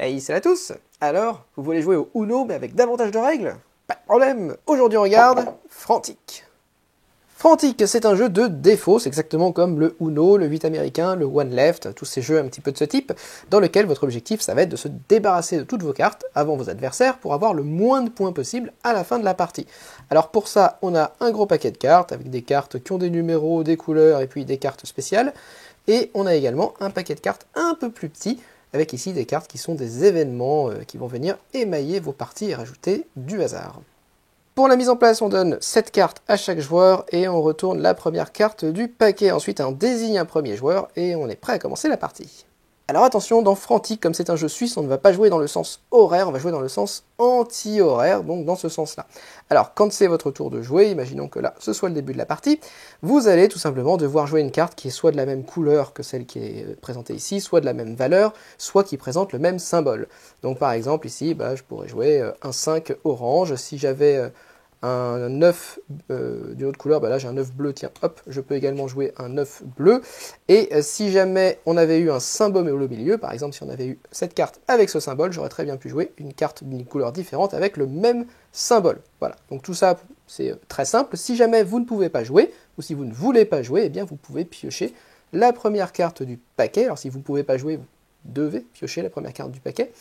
Hey, salut à tous! Alors, vous voulez jouer au Uno mais avec davantage de règles? Pas de problème! Aujourd'hui on regarde Frantic. Frantic, c'est un jeu de défaut, c'est exactement comme le Uno, le 8 américain, le One Left, tous ces jeux un petit peu de ce type, dans lequel votre objectif ça va être de se débarrasser de toutes vos cartes avant vos adversaires pour avoir le moins de points possible à la fin de la partie. Alors pour ça, on a un gros paquet de cartes, avec des cartes qui ont des numéros, des couleurs et puis des cartes spéciales, et on a également un paquet de cartes un peu plus petit, avec ici des cartes qui sont des événements qui vont venir émailler vos parties et rajouter du hasard. Pour la mise en place, on donne 7 cartes à chaque joueur et on retourne la première carte du paquet. Ensuite, on désigne un premier joueur et on est prêt à commencer la partie. Alors attention, dans Frantic, comme c'est un jeu suisse, on ne va pas jouer dans le sens horaire, on va jouer dans le sens anti-horaire, donc dans ce sens-là. Alors, quand c'est votre tour de jouer, imaginons que là, ce soit le début de la partie, vous allez tout simplement devoir jouer une carte qui est soit de la même couleur que celle qui est présentée ici, soit de la même valeur, soit qui présente le même symbole. Donc par exemple, ici, je pourrais jouer un 5 orange. Si j'avais un 9 d'une autre couleur, là j'ai un 9 bleu, tiens, hop, je peux également jouer un 9 bleu. Et si jamais on avait eu un symbole au milieu, par exemple si on avait eu cette carte avec ce symbole, j'aurais très bien pu jouer une carte d'une couleur différente avec le même symbole. Voilà, donc tout ça c'est très simple. Si jamais vous ne pouvez pas jouer, ou si vous ne voulez pas jouer, eh bien vous pouvez piocher la première carte du paquet. Alors si vous ne pouvez pas jouer, vous devez piocher la première carte du paquet.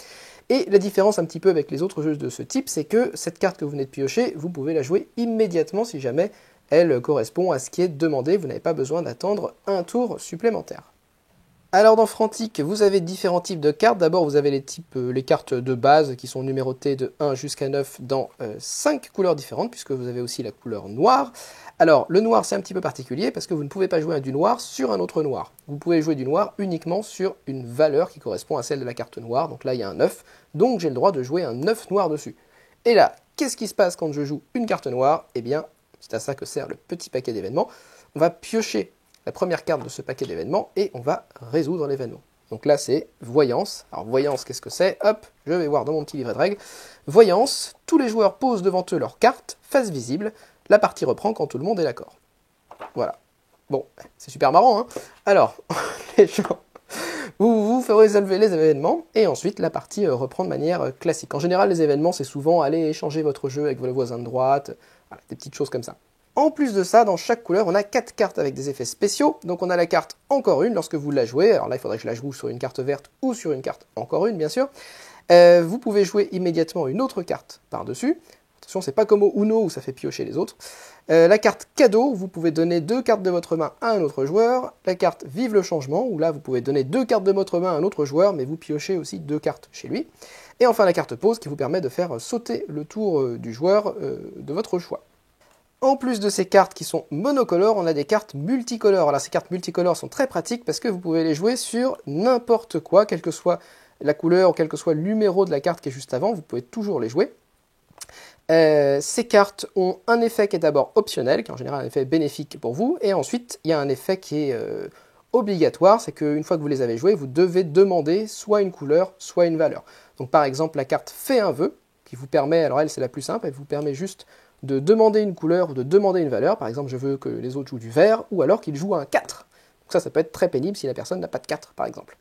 Et la différence un petit peu avec les autres jeux de ce type, c'est que cette carte que vous venez de piocher, vous pouvez la jouer immédiatement si jamais elle correspond à ce qui est demandé. Vous n'avez pas besoin d'attendre un tour supplémentaire. Alors dans Frantic, vous avez différents types de cartes. D'abord, vous avez les cartes de base qui sont numérotées de 1 jusqu'à 9 dans 5 couleurs différentes, puisque vous avez aussi la couleur noire. Alors, le noir, c'est un petit peu particulier, parce que vous ne pouvez pas jouer du noir sur un autre noir. Vous pouvez jouer du noir uniquement sur une valeur qui correspond à celle de la carte noire. Donc là, il y a un 9, donc j'ai le droit de jouer un 9 noir dessus. Et là, qu'est-ce qui se passe quand je joue une carte noire? Eh bien, c'est à ça que sert le petit paquet d'événements. On va piocher la première carte de ce paquet d'événements et on va résoudre l'événement. Donc là, c'est voyance. Alors voyance, qu'est-ce que c'est? Hop, je vais voir dans mon petit livret de règles. Voyance, tous les joueurs posent devant eux leur carte, face visible. La partie reprend quand tout le monde est d'accord. Voilà. Bon, c'est super marrant, hein? Alors, les gens, vous ferez résolver les événements et ensuite la partie reprend de manière classique. En général, les événements, c'est souvent aller échanger votre jeu avec vos voisins de droite, voilà, des petites choses comme ça. En plus de ça, dans chaque couleur, on a 4 cartes avec des effets spéciaux. Donc on a la carte encore une lorsque vous la jouez. Alors là, il faudrait que je la joue sur une carte verte ou sur une carte encore une, bien sûr. Vous pouvez jouer immédiatement une autre carte par-dessus. Attention, c'est pas comme au Uno où ça fait piocher les autres. La carte cadeau, vous pouvez donner 2 cartes de votre main à un autre joueur. La carte vive le changement, où là, vous pouvez donner 2 cartes de votre main à un autre joueur, mais vous piochez aussi 2 cartes chez lui. Et enfin, la carte pause qui vous permet de faire sauter le tour du joueur de votre choix. En plus de ces cartes qui sont monocolores, on a des cartes multicolores. Alors ces cartes multicolores sont très pratiques parce que vous pouvez les jouer sur n'importe quoi, quelle que soit la couleur ou quel que soit le numéro de la carte qui est juste avant, vous pouvez toujours les jouer. Ces cartes ont un effet qui est d'abord optionnel, qui est en général un effet bénéfique pour vous, et ensuite il y a un effet qui est obligatoire, c'est qu'une fois que vous les avez joués, vous devez demander soit une couleur, soit une valeur. Donc par exemple la carte fait un vœu, qui vous permet, alors elle c'est la plus simple, elle vous permet juste de demander une couleur ou de demander une valeur. Par exemple, je veux que les autres jouent du vert, ou alors qu'ils jouent un 4. Donc ça peut être très pénible si la personne n'a pas de 4, par exemple.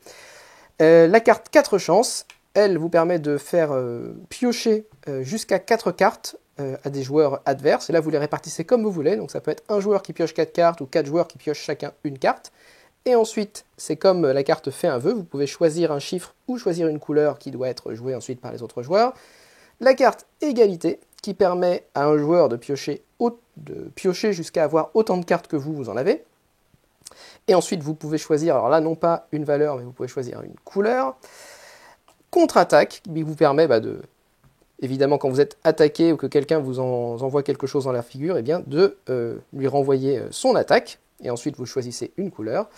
La carte 4 chances, elle vous permet de faire piocher jusqu'à 4 cartes à des joueurs adverses. Et là, vous les répartissez comme vous voulez. Donc ça peut être un joueur qui pioche 4 cartes, ou 4 joueurs qui piochent chacun une carte. Et ensuite, c'est comme la carte fait un vœu, vous pouvez choisir un chiffre ou choisir une couleur qui doit être jouée ensuite par les autres joueurs. La carte égalité, qui permet à un joueur de piocher jusqu'à avoir autant de cartes que vous en avez. Et ensuite, vous pouvez choisir, alors là, non pas une valeur, mais vous pouvez choisir une couleur. Contre-attaque, qui vous permet évidemment, quand vous êtes attaqué ou que quelqu'un vous envoie quelque chose dans la figure, eh bien, de lui renvoyer son attaque. Et ensuite, vous choisissez une couleur.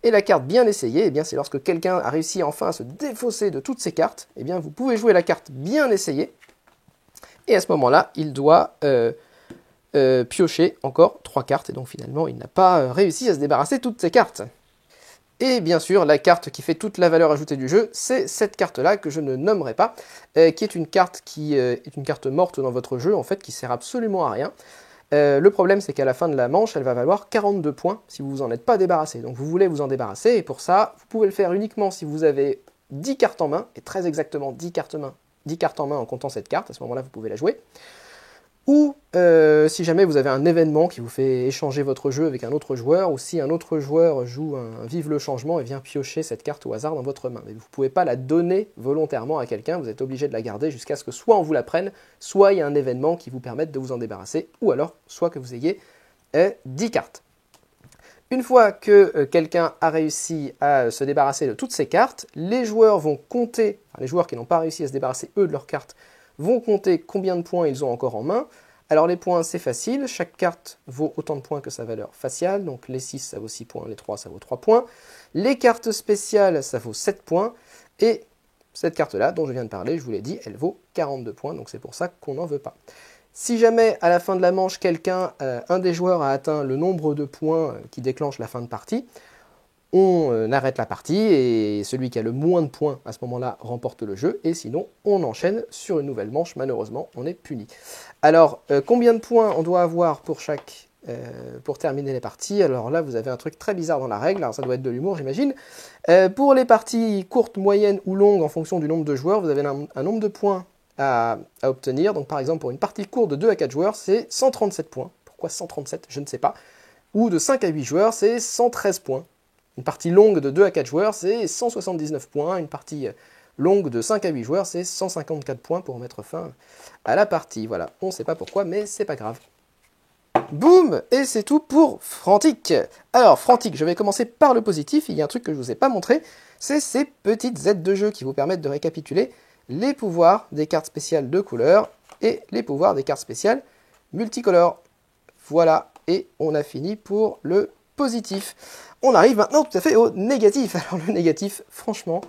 Et la carte bien essayée, eh bien, c'est lorsque quelqu'un a réussi enfin à se défausser de toutes ses cartes, eh bien, vous pouvez jouer la carte bien essayée. Et à ce moment-là, il doit piocher encore 3 cartes. Et donc finalement, il n'a pas réussi à se débarrasser de toutes ses cartes. Et bien sûr, la carte qui fait toute la valeur ajoutée du jeu, c'est cette carte-là que je ne nommerai pas, qui est une carte morte dans votre jeu, en fait, qui sert absolument à rien. Le problème, c'est qu'à la fin de la manche, elle va valoir 42 points si vous vous en êtes pas débarrassé. Donc vous voulez vous en débarrasser, et pour ça, vous pouvez le faire uniquement si vous avez 10 cartes en main, et très exactement 10 cartes en main en comptant cette carte, à ce moment-là vous pouvez la jouer. Ou si jamais vous avez un événement qui vous fait échanger votre jeu avec un autre joueur, ou si un autre joueur joue un Vive le changement et vient piocher cette carte au hasard dans votre main. Mais vous ne pouvez pas la donner volontairement à quelqu'un, vous êtes obligé de la garder jusqu'à ce que soit on vous la prenne, soit il y a un événement qui vous permette de vous en débarrasser, ou alors soit que vous ayez 10 cartes. Une fois que quelqu'un a réussi à se débarrasser de toutes ces cartes, les joueurs vont compter, enfin, les joueurs qui n'ont pas réussi à se débarrasser eux de leurs cartes, vont compter combien de points ils ont encore en main. Alors les points c'est facile, chaque carte vaut autant de points que sa valeur faciale, donc les 6 ça vaut 6 points, les 3 ça vaut 3 points. Les cartes spéciales ça vaut 7 points, et cette carte là dont je viens de parler, je vous l'ai dit, elle vaut 42 points, donc c'est pour ça qu'on n'en veut pas. Si jamais à la fin de la manche, un des joueurs a atteint le nombre de points qui déclenche la fin de partie, on arrête la partie et celui qui a le moins de points à ce moment-là remporte le jeu, et sinon on enchaîne sur une nouvelle manche, malheureusement on est puni. Alors combien de points on doit avoir pour terminer les parties? Alors là vous avez un truc très bizarre dans la règle, alors ça doit être de l'humour j'imagine. Pour les parties courtes, moyennes ou longues en fonction du nombre de joueurs, vous avez un nombre de points à obtenir. Donc par exemple pour une partie courte de 2 à 4 joueurs c'est 137 points, pourquoi 137 je ne sais pas, ou de 5 à 8 joueurs c'est 113 points. Une partie longue de 2 à 4 joueurs, c'est 179 points. Une partie longue de 5 à 8 joueurs, c'est 154 points pour mettre fin à la partie. Voilà, on ne sait pas pourquoi, mais c'est pas grave. Boum! Et c'est tout pour Frantic. Alors, Frantic, je vais commencer par le positif. Il y a un truc que je ne vous ai pas montré, c'est ces petites aides de jeu qui vous permettent de récapituler les pouvoirs des cartes spéciales de couleur et les pouvoirs des cartes spéciales multicolores. Voilà, et on a fini pour le positif. On arrive maintenant tout à fait au négatif. Alors le négatif, franchement,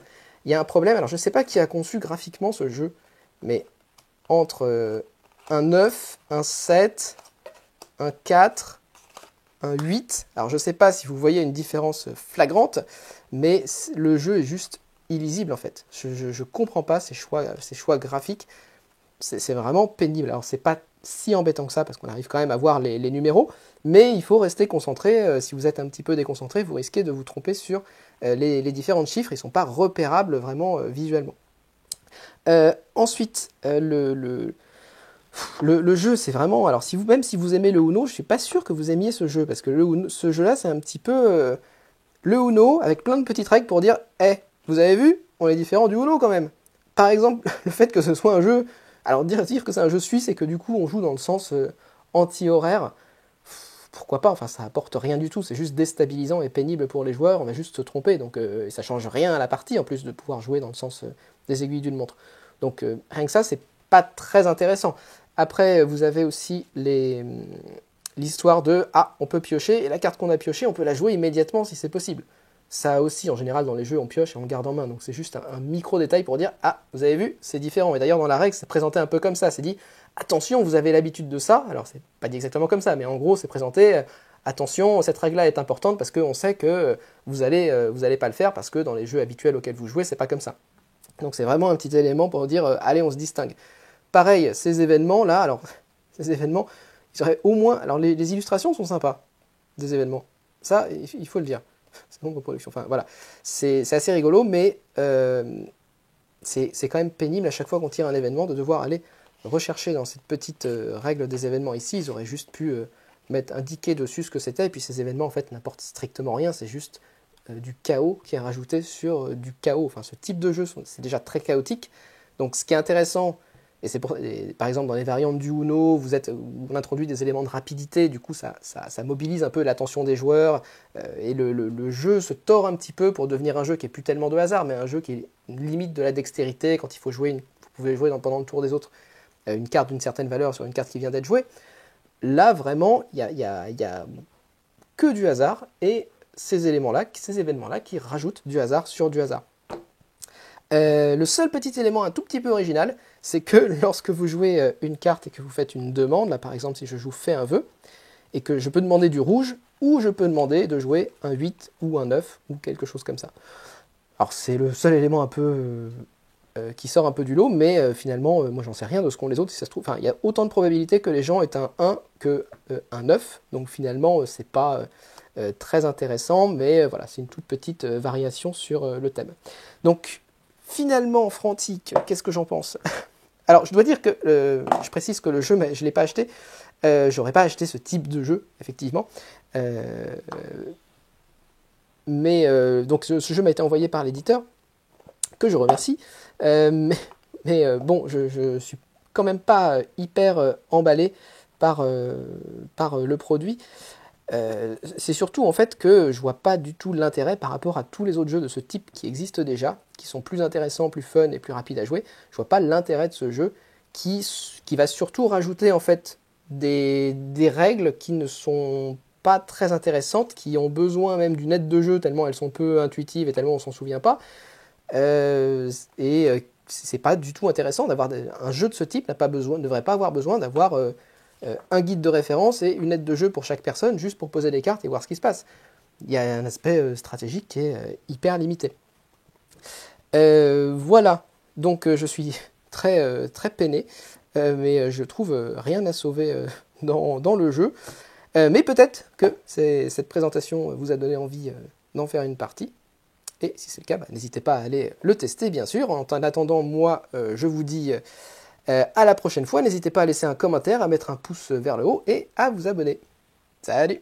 il y a un problème. Alors je ne sais pas qui a conçu graphiquement ce jeu, mais entre un 9, un 7, un 4, un 8, alors je ne sais pas si vous voyez une différence flagrante, mais le jeu est juste illisible en fait. Je ne comprends pas ces choix graphiques. C'est vraiment pénible. Alors c'est pas si embêtant que ça parce qu'on arrive quand même à voir les numéros, mais il faut rester concentré. Si vous êtes un petit peu déconcentré, vous risquez de vous tromper sur les différents chiffres. Ils ne sont pas repérables vraiment visuellement. Ensuite, le jeu, c'est vraiment... Alors même si vous aimez le Uno, je ne suis pas sûr que vous aimiez ce jeu, parce que ce jeu-là, c'est un petit peu le Uno avec plein de petites règles pour dire « Eh, vous avez vu, on est différent du Uno quand même ». Par exemple, le fait que ce soit un jeu... Alors dire que c'est un jeu suisse et que du coup on joue dans le sens anti-horaire, pourquoi pas, enfin ça apporte rien du tout, c'est juste déstabilisant et pénible pour les joueurs, on va juste se tromper, donc ça change rien à la partie en plus de pouvoir jouer dans le sens des aiguilles d'une montre. Donc rien que ça, c'est pas très intéressant. Après, vous avez aussi l'histoire de « Ah, on peut piocher, et la carte qu'on a piochée, on peut la jouer immédiatement si c'est possible ». Ça aussi, en général, dans les jeux, on pioche et on garde en main. Donc c'est juste un micro-détail pour dire « Ah, vous avez vu, c'est différent ». Et d'ailleurs, dans la règle, c'est présenté un peu comme ça. C'est dit « Attention, vous avez l'habitude de ça ». Alors, c'est pas dit exactement comme ça, mais en gros, c'est présenté « Attention, cette règle-là est importante parce qu'on sait que vous allez pas le faire parce que dans les jeux habituels auxquels vous jouez, c'est pas comme ça ». Donc c'est vraiment un petit élément pour dire « Allez, on se distingue ». Pareil, ces événements-là, alors, ces événements, ils seraient au moins... Alors, les illustrations sont sympas, des événements. Ça, il faut le dire. C'est bon pour production. Enfin, voilà. C'est assez rigolo, mais c'est quand même pénible à chaque fois qu'on tire un événement de devoir aller rechercher dans cette petite règle des événements ici. Ils auraient juste pu indiquer dessus ce que c'était, et puis ces événements, en fait, n'apportent strictement rien. C'est juste du chaos qui est rajouté sur du chaos. Enfin, ce type de jeu, c'est déjà très chaotique. Donc, ce qui est intéressant... par exemple, dans les variantes du Uno, on introduit des éléments de rapidité, du coup ça mobilise un peu l'attention des joueurs, et le jeu se tord un petit peu pour devenir un jeu qui n'est plus tellement de hasard, mais un jeu qui est limite de la dextérité. Quand il faut jouer, vous pouvez jouer pendant le tour des autres une carte d'une certaine valeur sur une carte qui vient d'être jouée. Là, vraiment, il y a que du hasard, et ces événements-là qui rajoutent du hasard sur du hasard. Le seul petit élément un tout petit peu original, c'est que lorsque vous jouez une carte et que vous faites une demande, là par exemple si je joue fais un vœu, et que je peux demander du rouge, ou je peux demander de jouer un 8 ou un 9, ou quelque chose comme ça. Alors c'est le seul élément un peu qui sort un peu du lot, mais finalement, moi j'en sais rien de ce qu'ont les autres, si ça se trouve. Enfin, il y a autant de probabilités que les gens aient un 1 que un 9, donc finalement c'est pas très intéressant, mais voilà, c'est une toute petite variation sur le thème. Donc, Finalement, Frantic, qu'est-ce que j'en pense? Alors, je dois dire que, je précise que le jeu, je ne l'ai pas acheté. J'aurais pas acheté ce type de jeu, effectivement. Donc, ce jeu m'a été envoyé par l'éditeur, que je remercie. Bon, je suis quand même pas hyper emballé par le produit. C'est surtout en fait que je vois pas du tout l'intérêt par rapport à tous les autres jeux de ce type qui existent déjà, qui sont plus intéressants, plus fun et plus rapides à jouer. Je vois pas l'intérêt de ce jeu qui va surtout rajouter en fait des règles qui ne sont pas très intéressantes, qui ont besoin même d'une aide de jeu tellement elles sont peu intuitives et tellement on s'en souvient pas. C'est pas du tout intéressant d'avoir un jeu de ce type ne devrait pas avoir besoin d'avoir un guide de référence et une aide de jeu pour chaque personne, juste pour poser les cartes et voir ce qui se passe. Il y a un aspect stratégique qui est hyper limité. Voilà, donc je suis très peiné, mais je trouve rien à sauver dans le jeu. Mais peut-être que cette présentation vous a donné envie d'en faire une partie. Et si c'est le cas, n'hésitez pas à aller le tester, bien sûr. En attendant, moi, je vous dis à la prochaine fois. N'hésitez pas à laisser un commentaire, à mettre un pouce vers le haut et à vous abonner. Salut!